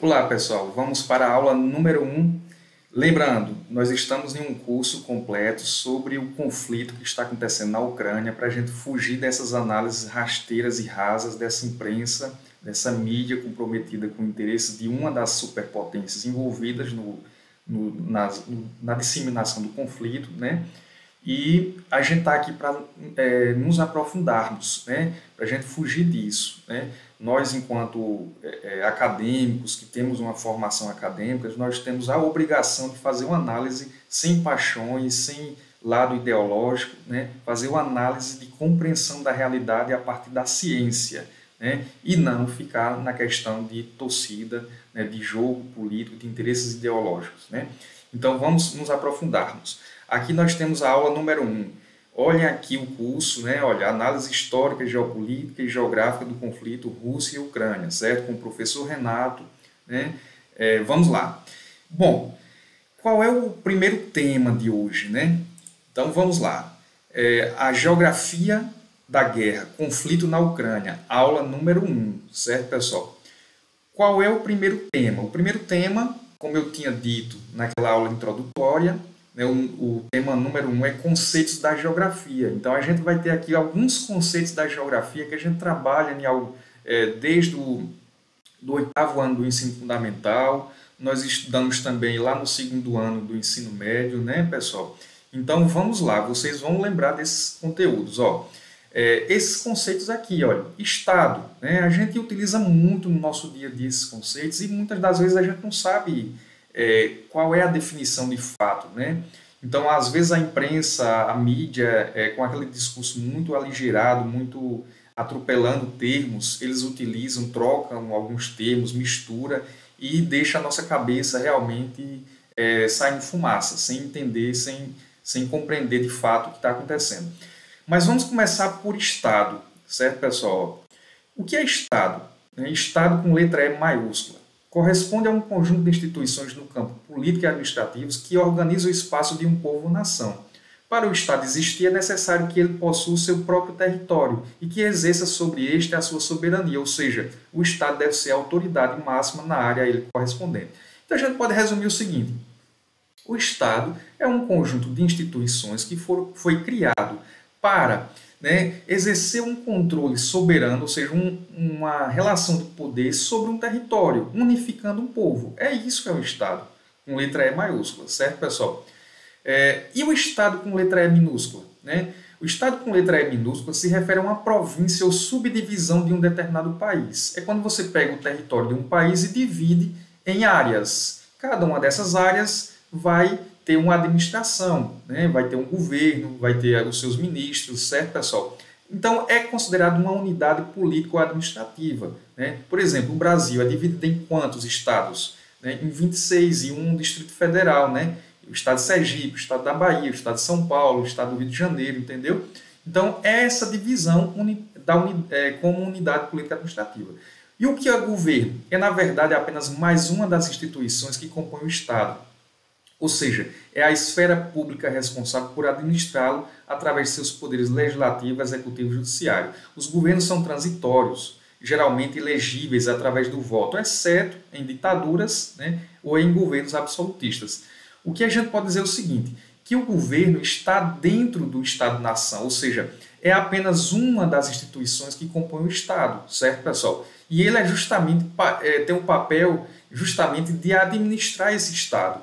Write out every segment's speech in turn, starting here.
Olá, pessoal. Vamos para a aula número 1. Lembrando, nós estamos em um curso completo sobre o conflito que está acontecendo na Ucrânia para a gente fugir dessas análises rasteiras e rasas dessa imprensa, dessa mídia comprometida com o interesse de uma das superpotências envolvidas na disseminação do conflito, né? E a gente está aqui para nos aprofundarmos, né? Para a gente fugir disso, né? Nós, enquanto acadêmicos, que temos uma formação acadêmica, nós temos a obrigação de fazer uma análise sem paixões, sem lado ideológico, né? Fazer uma análise de compreensão da realidade a partir da ciência, né? E não ficar na questão de torcida, né? De jogo político, de interesses ideológicos, né? Então, vamos nos aprofundarmos. Aqui nós temos a aula número 1. Olhem aqui o curso, né? Olha, análise histórica, geopolítica e geográfica do conflito Rússia e Ucrânia, certo? Com o professor Renato, né? Vamos lá. Bom, qual é o primeiro tema de hoje, né? Então vamos lá. A geografia da guerra, conflito na Ucrânia, aula número 1, certo, pessoal? Qual é o primeiro tema? O primeiro tema, como eu tinha dito naquela aula introdutória, o tema número 1 é conceitos da geografia. Então, a gente vai ter aqui alguns conceitos da geografia que a gente trabalha desde do oitavo ano do ensino fundamental. Nós estudamos também lá no segundo ano do ensino médio, né, pessoal? Então, vamos lá, vocês vão lembrar desses conteúdos. Esses conceitos aqui, olha, Estado, né? A gente utiliza muito no nosso dia a dia esses conceitos e muitas das vezes a gente não sabe qual é a definição de fato, né? Então, às vezes a imprensa, a mídia, com aquele discurso muito aligerado, muito atropelando termos, eles utilizam, trocam alguns termos, mistura e deixa a nossa cabeça realmente saindo fumaça, sem entender, sem compreender de fato o que está acontecendo. Mas vamos começar por Estado, certo, pessoal? O que é Estado? Estado com letra E maiúscula. Corresponde a um conjunto de instituições no campo político e administrativos que organizam o espaço de um povo ou nação. Para o Estado existir, é necessário que ele possua o seu próprio território e que exerça sobre este a sua soberania, ou seja, o Estado deve ser a autoridade máxima na área a ele correspondente. Então a gente pode resumir o seguinte: o Estado é um conjunto de instituições que foi criado para exercer um controle soberano, ou seja, uma relação de poder sobre um território, unificando um povo. É isso que é o Estado, com letra E maiúscula, certo, pessoal? E o Estado com letra E minúscula? O Estado com letra E minúscula se refere a uma província ou subdivisão de um determinado país. É quando você pega o território de um país e divide em áreas. Cada uma dessas áreas vai ter uma administração, vai ter um governo, vai ter os seus ministros, certo, pessoal? Então, é considerado uma unidade político-administrativa. Por exemplo, o Brasil é dividido em quantos estados? Em 26 e um Distrito Federal, o estado de Sergipe, o estado da Bahia, o estado de São Paulo, o estado do Rio de Janeiro, entendeu? Então, é essa divisão como unidade político-administrativa. E o que é governo? É, na verdade, apenas mais uma das instituições que compõem o Estado. Ou seja, é a esfera pública responsável por administrá-lo através de seus poderes legislativo, executivo e judiciário. Os governos são transitórios, geralmente elegíveis através do voto, exceto em ditaduras, ou em governos absolutistas. O que a gente pode dizer é o seguinte, que o governo está dentro do Estado-nação, ou seja, é apenas uma das instituições que compõem o Estado, certo, pessoal? E ele tem um papel justamente de administrar esse Estado,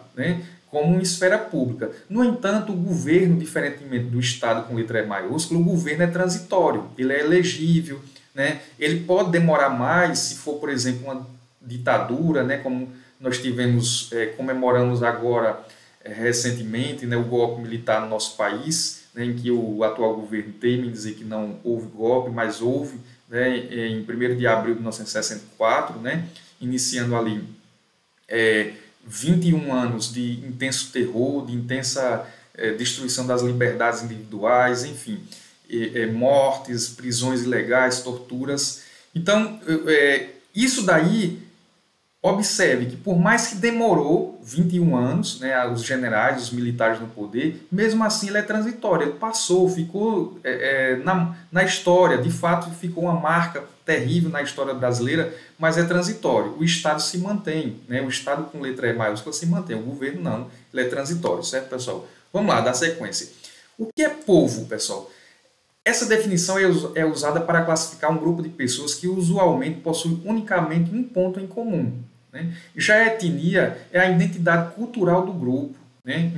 como uma esfera pública. No entanto, o governo, diferentemente do Estado com letra E maiúscula, o governo é transitório, ele é elegível, ele pode demorar mais se for, por exemplo, uma ditadura, como nós comemoramos agora recentemente, o golpe militar no nosso país, em que o atual governo teme dizer que não houve golpe, mas houve, em 1º de abril de 1964, iniciando ali 21 anos de intenso terror, de intensa destruição das liberdades individuais, enfim, mortes, prisões ilegais, torturas. Então, isso daí observe que por mais que demorou 21 anos, né, os generais, os militares no poder, mesmo assim ele é transitório, ele passou, ficou na história, de fato ficou uma marca terrível na história brasileira, mas é transitório. O Estado se mantém, né, o Estado com letra E maiúscula se mantém, o governo não, ele é transitório, certo, pessoal? Vamos lá, dar sequência. O que é povo, pessoal? Essa definição é usada para classificar um grupo de pessoas que usualmente possui unicamente um ponto em comum, né? Já a etnia é a identidade cultural do grupo, né?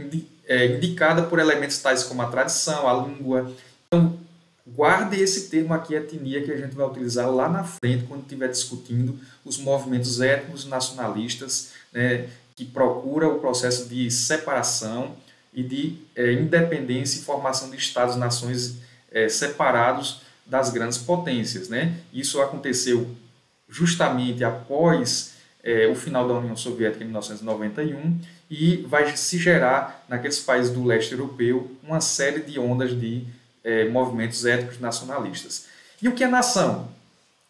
Indicada por elementos tais como a tradição, a língua. Então, guarde esse termo aqui, etnia, que a gente vai utilizar lá na frente, quando estiver discutindo os movimentos étnicos nacionalistas, né, que procuram o processo de separação e de independência e formação de Estados-nações separados das grandes potências, né? Isso aconteceu justamente após o final da União Soviética em 1991 e vai se gerar naqueles países do leste europeu uma série de ondas de movimentos étnicos nacionalistas. E o que é nação?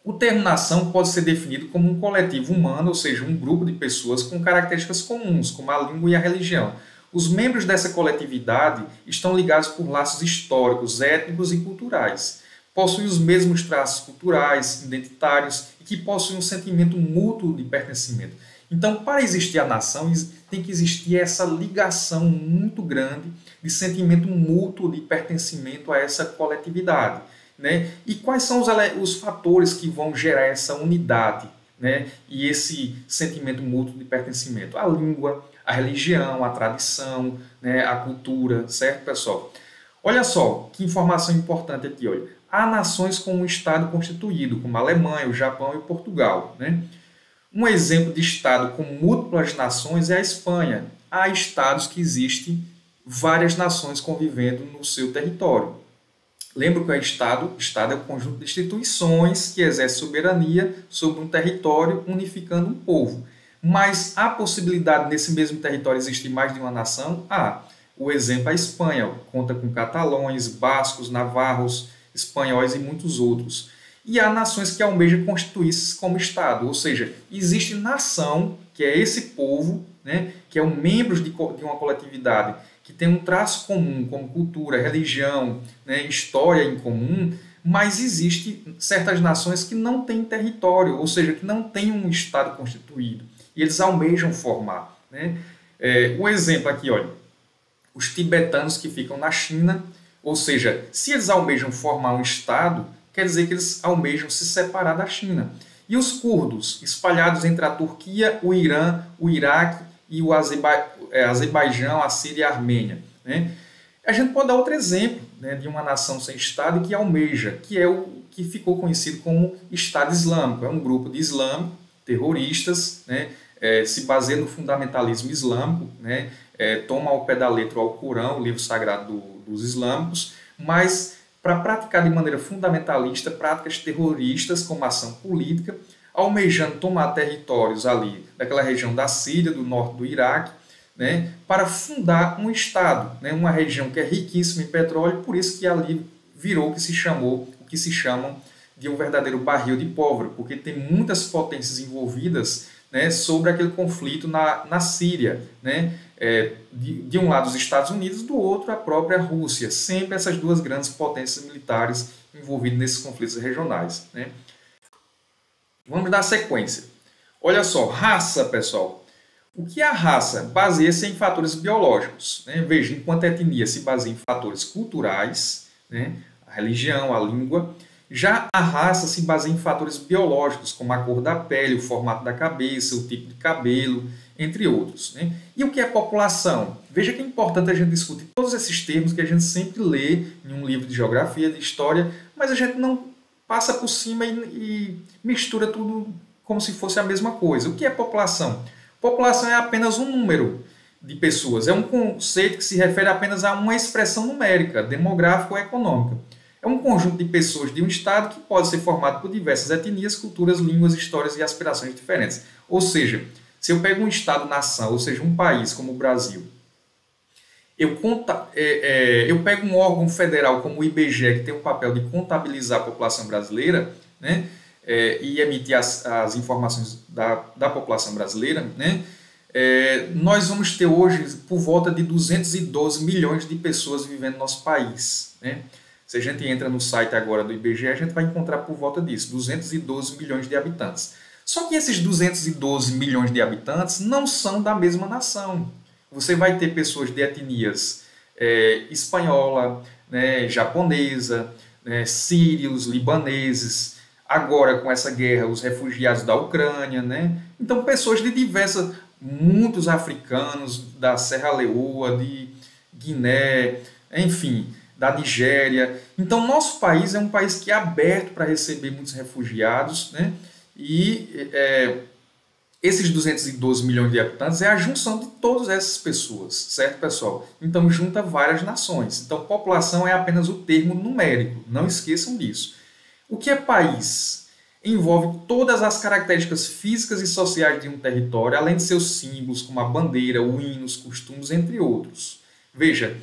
O termo nação pode ser definido como um coletivo humano, ou seja, um grupo de pessoas com características comuns, como a língua e a religião. Os membros dessa coletividade estão ligados por laços históricos, étnicos e culturais. Possuem os mesmos traços culturais, identitários e que possuem um sentimento mútuo de pertencimento. Então, para existir a nação, tem que existir essa ligação muito grande de sentimento mútuo de pertencimento a essa coletividade, né? E quais são os fatores que vão gerar essa unidade, né? E esse sentimento mútuo de pertencimento? A língua, a religião, a tradição, né? A cultura, certo, pessoal? Olha só que informação importante aqui, olha. Há nações com um Estado constituído, como a Alemanha, o Japão e Portugal, né? Um exemplo de Estado com múltiplas nações é a Espanha. Há estados que existem várias nações convivendo no seu território. Lembra que o Estado é um conjunto de instituições que exerce soberania sobre um território, unificando um povo. Mas há possibilidade nesse mesmo território existir mais de uma nação? Há. O exemplo é a Espanha, conta com catalães, bascos, navarros, espanhóis e muitos outros. E há nações que almejam constituir-se como Estado, ou seja, existe nação, que é esse povo, né, que é um membro de uma coletividade, que tem um traço comum, como cultura, religião, né, história em comum, mas existe certas nações que não têm território, ou seja, que não têm um Estado constituído, e eles almejam formar, né? O exemplo aqui, olha, os tibetanos que ficam na China, ou seja, se eles almejam formar um Estado, quer dizer que eles almejam se separar da China. E os curdos, espalhados entre a Turquia, o Irã, o Iraque e o Azerbaijão, a Síria e a Armênia, né? A gente pode dar outro exemplo, né, de uma nação sem Estado que almeja, que é o que ficou conhecido como Estado Islâmico. É um grupo de islâmicos, terroristas, né, se baseia no fundamentalismo islâmico, né, toma ao pé da letra o Alcorão, o livro sagrado dos islâmicos, mas para praticar de maneira fundamentalista práticas terroristas como ação política, almejando tomar territórios ali daquela região da Síria, do norte do Iraque, né, para fundar um Estado, né, uma região que é riquíssima em petróleo, por isso que ali virou o que se chamam de um verdadeiro barril de pólvora, porque tem muitas potências envolvidas, né, sobre aquele conflito na Síria, né, de um lado os Estados Unidos, do outro a própria Rússia, sempre essas duas grandes potências militares envolvidas nesses conflitos regionais, né. Vamos dar sequência. Olha só, raça, pessoal. O que é a raça? Baseia-se em fatores biológicos, né? Veja, enquanto a etnia se baseia em fatores culturais, né, a religião, a língua, já a raça se baseia em fatores biológicos, como a cor da pele, o formato da cabeça, o tipo de cabelo, entre outros, né? E o que é população? Veja que é importante a gente discutir todos esses termos que a gente sempre lê em um livro de geografia, de história, mas a gente não passa por cima e mistura tudo como se fosse a mesma coisa. O que é população? População é apenas um número de pessoas, é um conceito que se refere apenas a uma expressão numérica, demográfica ou econômica. É um conjunto de pessoas de um estado que pode ser formado por diversas etnias, culturas, línguas, histórias e aspirações diferentes. Ou seja, se eu pego um estado-nação, ou seja, um país como o Brasil, eu pego um órgão federal como o IBGE, que tem o papel de contabilizar a população brasileira, né? e emitir as informações da população brasileira, né? Nós vamos ter hoje por volta de 212 milhões de pessoas vivendo no nosso país, né? Se a gente entra no site agora do IBGE, a gente vai encontrar por volta disso, 212 milhões de habitantes. Só que esses 212 milhões de habitantes não são da mesma nação. Você vai ter pessoas de etnias espanhola, né, japonesa, né, sírios, libaneses, agora com essa guerra, os refugiados da Ucrânia, né? Então pessoas de diversas, muitos africanos da Serra Leoa, de Guiné, enfim, da Nigéria. Então nosso país é um país que é aberto para receber muitos refugiados, né? E esses 212 milhões de habitantes é a junção de todas essas pessoas, certo, pessoal? Então, junta várias nações. Então, população é apenas o termo numérico, não esqueçam disso. O que é país? Envolve todas as características físicas e sociais de um território, além de seus símbolos, como a bandeira, o hino, os costumes, entre outros. Veja,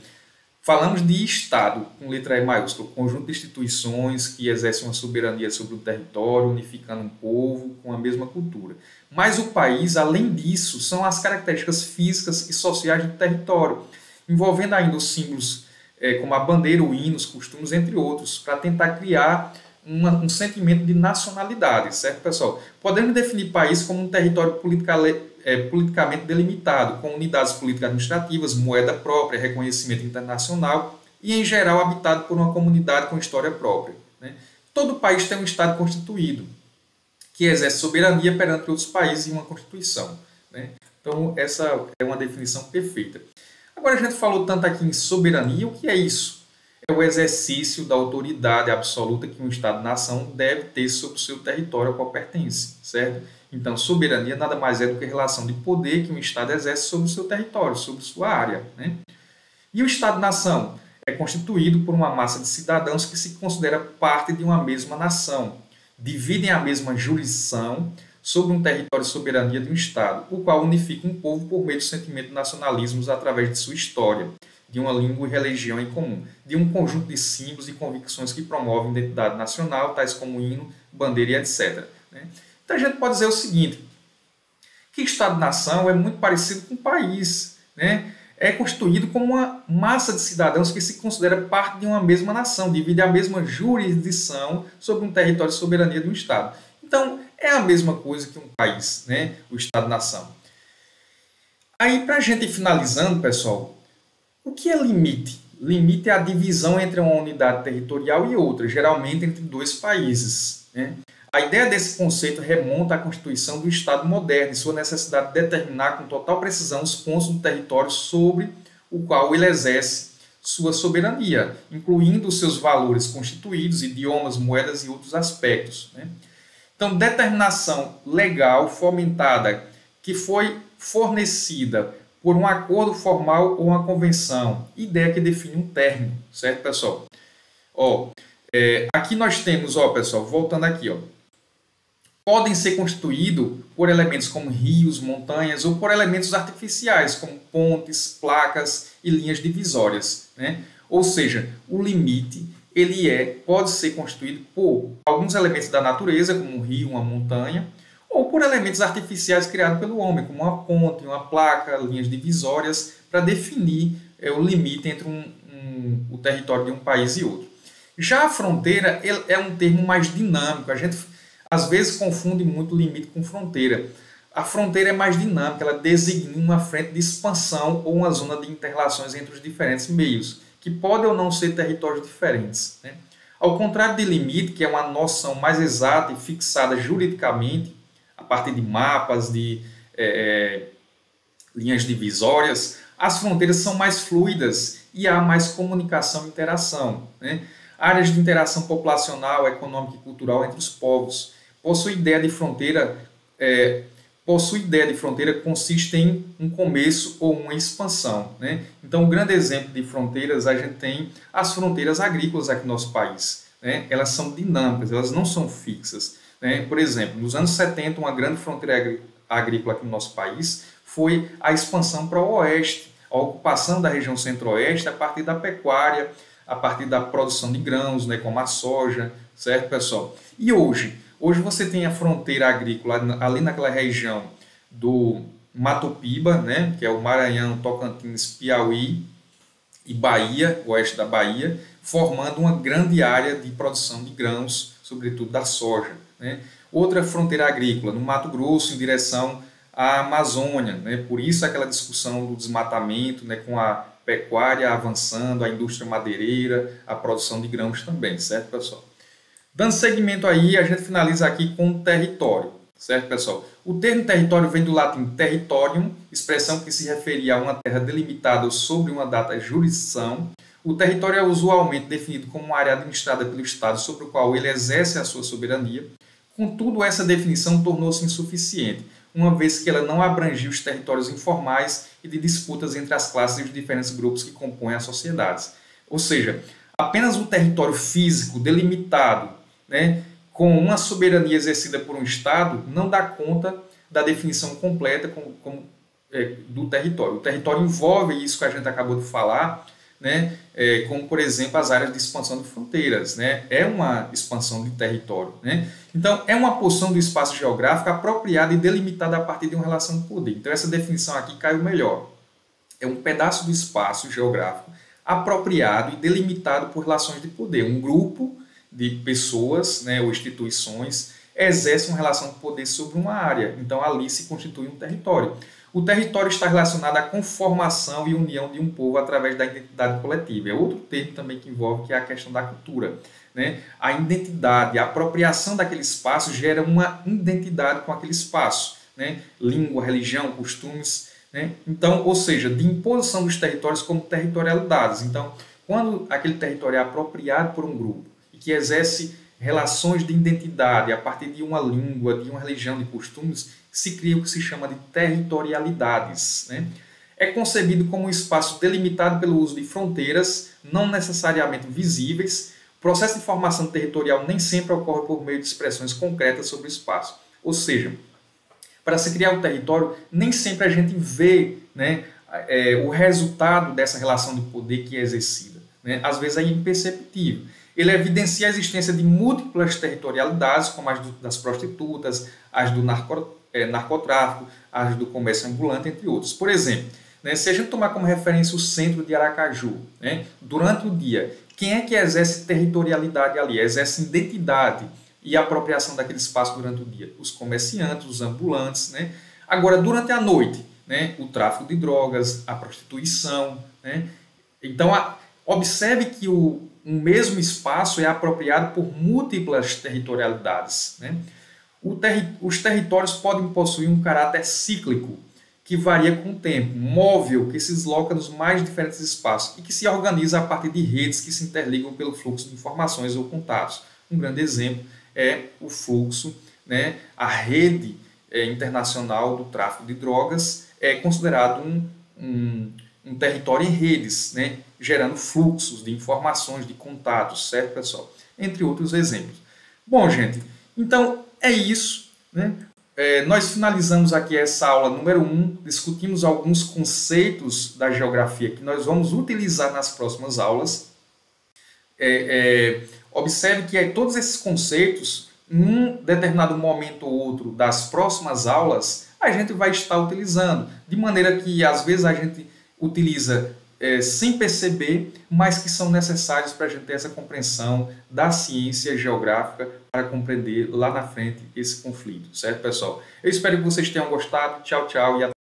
falamos de Estado, com letra E maiúscula, conjunto de instituições que exercem uma soberania sobre o território, unificando um povo com a mesma cultura. Mas o país, além disso, são as características físicas e sociais do território, envolvendo ainda os símbolos como a bandeira, o hino, os costumes, entre outros, para tentar criar um sentimento de nacionalidade, certo, pessoal? Podemos definir país como um território politicamente delimitado, com unidades político-administrativas, moeda própria, reconhecimento internacional e, em geral, habitado por uma comunidade com história própria, né? Todo país tem um Estado constituído, que exerce soberania perante outros países e uma Constituição, né? Então, essa é uma definição perfeita. Agora, a gente falou tanto aqui em soberania, o que é isso? É o exercício da autoridade absoluta que um Estado-nação deve ter sobre o seu território ao qual pertence, certo? Então, soberania nada mais é do que a relação de poder que um Estado exerce sobre o seu território, sobre sua área, né? E o Estado-nação é constituído por uma massa de cidadãos que se considera parte de uma mesma nação, dividem a mesma jurisdição sobre um território de soberania de um Estado, o qual unifica um povo por meio do sentimento de nacionalismo através de sua história, de uma língua e religião em comum, de um conjunto de símbolos e convicções que promovem a identidade nacional, tais como hino, bandeira e etc., né? Então a gente pode dizer o seguinte, que Estado-nação é muito parecido com o país, né? É constituído como uma massa de cidadãos que se considera parte de uma mesma nação, divide a mesma jurisdição sobre um território de soberania de um Estado. Então, é a mesma coisa que um país, né? O Estado-nação. Aí, para a gente ir finalizando, pessoal, o que é limite? Limite é a divisão entre uma unidade territorial e outra, geralmente entre dois países, né? A ideia desse conceito remonta à constituição do Estado moderno e sua necessidade de determinar com total precisão os pontos do território sobre o qual ele exerce sua soberania, incluindo os seus valores constituídos, idiomas, moedas e outros aspectos, né? Então, determinação legal fomentada que foi fornecida por um acordo formal ou uma convenção, ideia que define um término, certo, pessoal? Aqui nós temos, pessoal, voltando aqui, podem ser constituídos por elementos como rios, montanhas ou por elementos artificiais, como pontes, placas e linhas divisórias, né? Ou seja, o limite pode ser constituído por alguns elementos da natureza, como um rio, uma montanha, ou por elementos artificiais criados pelo homem, como uma ponte, uma placa, linhas divisórias, para definir o limite entre o território de um país e outro. Já a fronteira é um termo mais dinâmico, a gente às vezes confunde muito limite com fronteira. A fronteira é mais dinâmica, ela designa uma frente de expansão ou uma zona de interrelações entre os diferentes meios, que podem ou não ser territórios diferentes, né? Ao contrário de limite, que é uma noção mais exata e fixada juridicamente, a partir de mapas, de linhas divisórias, as fronteiras são mais fluidas e há mais comunicação e interação, né? Áreas de interação populacional, econômica e cultural entre os povos. Possui ideia de fronteira consiste em um começo ou uma expansão, né? Então, um grande exemplo de fronteiras, a gente tem as fronteiras agrícolas aqui no nosso país, né? Elas são dinâmicas, elas não são fixas, né? Por exemplo, nos anos 70, uma grande fronteira agrícola aqui no nosso país foi a expansão para o oeste, a ocupação da região centro-oeste a partir da pecuária, a partir da produção de grãos, né, como a soja, certo, pessoal? E hoje, Hoje você tem a fronteira agrícola ali naquela região do Mato Piba, né, que é o Maranhão, Tocantins, Piauí e Bahia, oeste da Bahia, formando uma grande área de produção de grãos, sobretudo da soja, né. Outra fronteira agrícola, no Mato Grosso, em direção à Amazônia, né, por isso aquela discussão do desmatamento, né, com a pecuária avançando, a indústria madeireira, a produção de grãos também, certo, pessoal? Dando seguimento aí, a gente finaliza aqui com o território, certo, pessoal? O termo território vem do latim territorium, expressão que se referia a uma terra delimitada sobre uma data jurisdição. O território é usualmente definido como uma área administrada pelo Estado sobre o qual ele exerce a sua soberania. Contudo, essa definição tornou-se insuficiente, uma vez que ela não abrangia os territórios informais e de disputas entre as classes e os diferentes grupos que compõem as sociedades. Ou seja, apenas o território físico delimitado, né, com uma soberania exercida por um Estado, não dá conta da definição completa do território. O território envolve isso que a gente acabou de falar, né, como, por exemplo, as áreas de expansão de fronteiras. Né, é uma expansão de território. Né? Então, é uma porção do espaço geográfico apropriada e delimitada a partir de uma relação de poder. Então, essa definição aqui caiu melhor. É um pedaço do espaço geográfico apropriado e delimitado por relações de poder. Um grupo de pessoas, né, ou instituições exerce uma relação de poder sobre uma área. Então, ali se constitui um território. O território está relacionado à conformação e união de um povo através da identidade coletiva. É outro termo também que envolve, que é a questão da cultura. Né? A identidade, a apropriação daquele espaço gera uma identidade com aquele espaço. Né? Língua, religião, costumes. Né? Então, ou seja, de imposição dos territórios como territorialidades. Então, quando aquele território é apropriado por um grupo e que exerce relações de identidade a partir de uma língua, de uma religião, de costumes, se cria o que se chama de territorialidades. Né? É concebido como um espaço delimitado pelo uso de fronteiras, não necessariamente visíveis. O processo de formação territorial nem sempre ocorre por meio de expressões concretas sobre o espaço. Ou seja, para se criar um território, nem sempre a gente vê, né, o resultado dessa relação de poder que é exercida. Né? Às vezes é imperceptível. Ele evidencia a existência de múltiplas territorialidades, como as das prostitutas, as do narcotráfico, as do comércio ambulante, entre outros. Por exemplo, né, se a gente tomar como referência o centro de Aracaju, né, durante o dia, quem é que exerce territorialidade ali? Exerce identidade e apropriação daquele espaço durante o dia? Os comerciantes, os ambulantes. Né? Agora, durante a noite, né, o tráfico de drogas, a prostituição. Né? Então, observe que um mesmo espaço é apropriado por múltiplas territorialidades. Né? Os territórios podem possuir um caráter cíclico, que varia com o tempo, móvel, que se desloca nos mais diferentes espaços e que se organiza a partir de redes que se interligam pelo fluxo de informações ou contatos. Um grande exemplo é o fluxo, né? A rede internacional do tráfico de drogas é considerado um território em redes, né? Gerando fluxos de informações, de contatos, certo, pessoal? Entre outros exemplos. Bom, gente, então é isso, né? Nós finalizamos aqui essa aula número 1, discutimos alguns conceitos da geografia que nós vamos utilizar nas próximas aulas. Observe que todos esses conceitos, em um determinado momento ou outro das próximas aulas, a gente vai estar utilizando, de maneira que às vezes a gente utiliza sem perceber, mas que são necessários para a gente ter essa compreensão da ciência geográfica para compreender lá na frente esse conflito, certo, pessoal? Eu espero que vocês tenham gostado. Tchau, tchau e até.